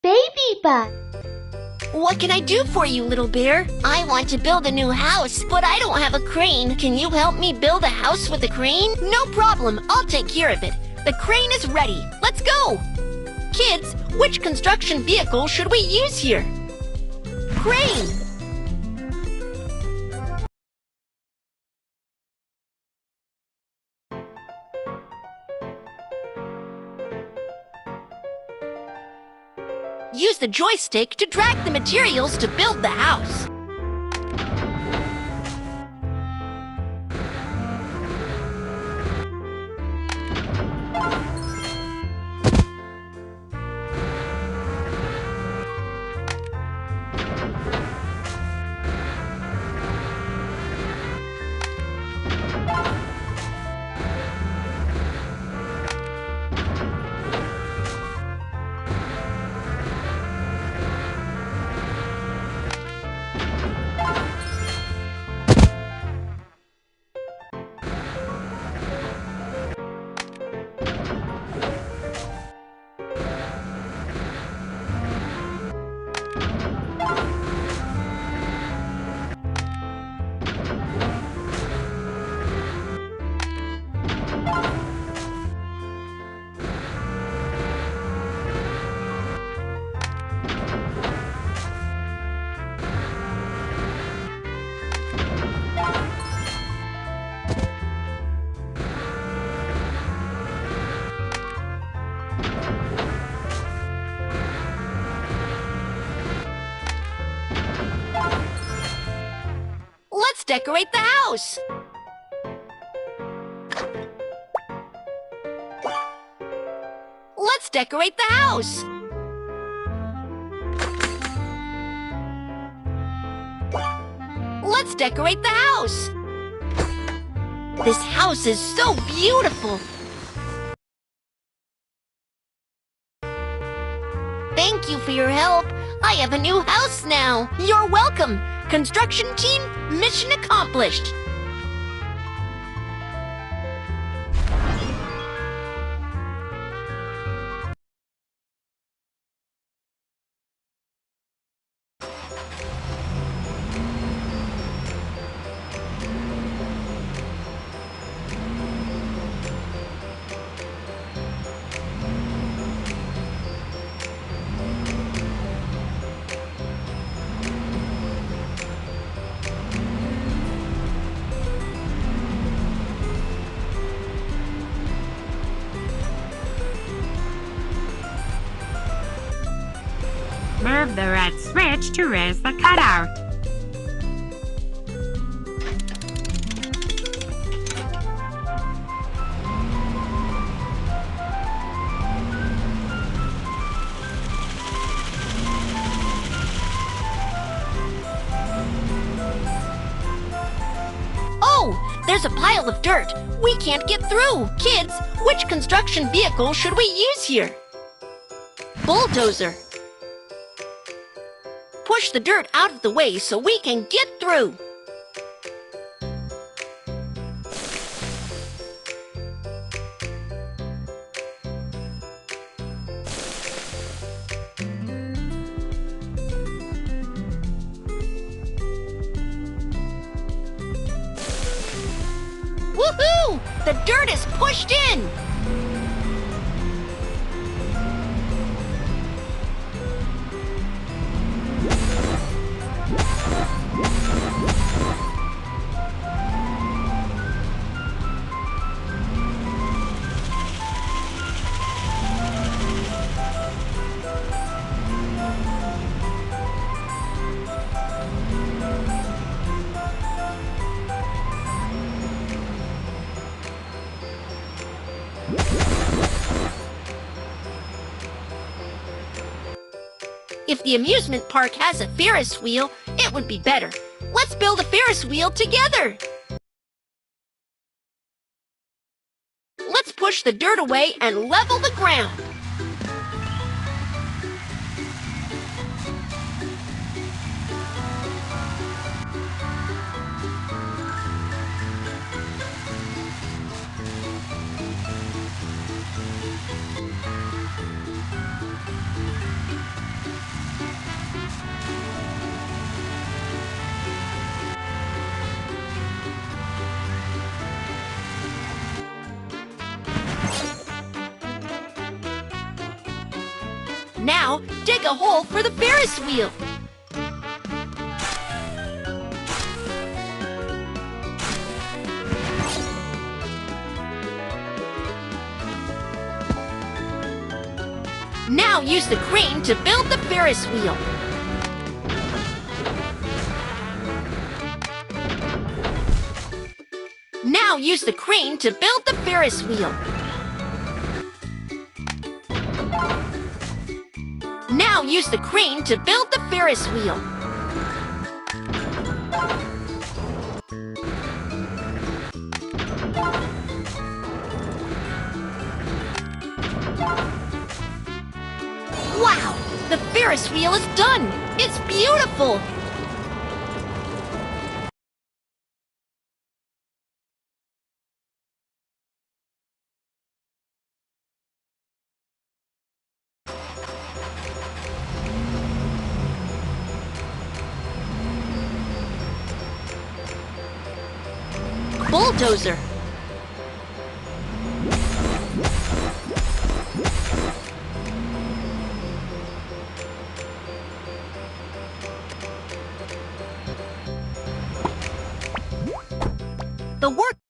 Baby bus. What can I do for you, little bear? I want to build a new house, but I don't have a crane. Can you help me build a house with a crane? No problem. I'll take care of it. The crane is ready. Let's go. Kids, which construction vehicle should we use here? Crane. Use the joystick to drag the materials to build the house. Let's decorate the house. Let's decorate the house. Let's decorate the house. This house is so beautiful. Thank you for your help. I have a new house now. You're welcome. Construction team, mission accomplished. Move the red switch to raise the cutout. Oh, there's a pile of dirt. We can't get through. Kids, which construction vehicle should we use here? Bulldozer. Push the dirt out of the way so we can get through. Woohoo! The dirt is pushed in! If the amusement park has a Ferris wheel, it would be better. Let's build a Ferris wheel together. Let's push the dirt away and level the ground. Now, dig a hole for the Ferris wheel. Now use the crane to build the Ferris wheel. Now use the crane to build the Ferris wheel. Now use the crane to build the Ferris wheel. Wow! The Ferris wheel is done! It's beautiful! Bulldozer. The work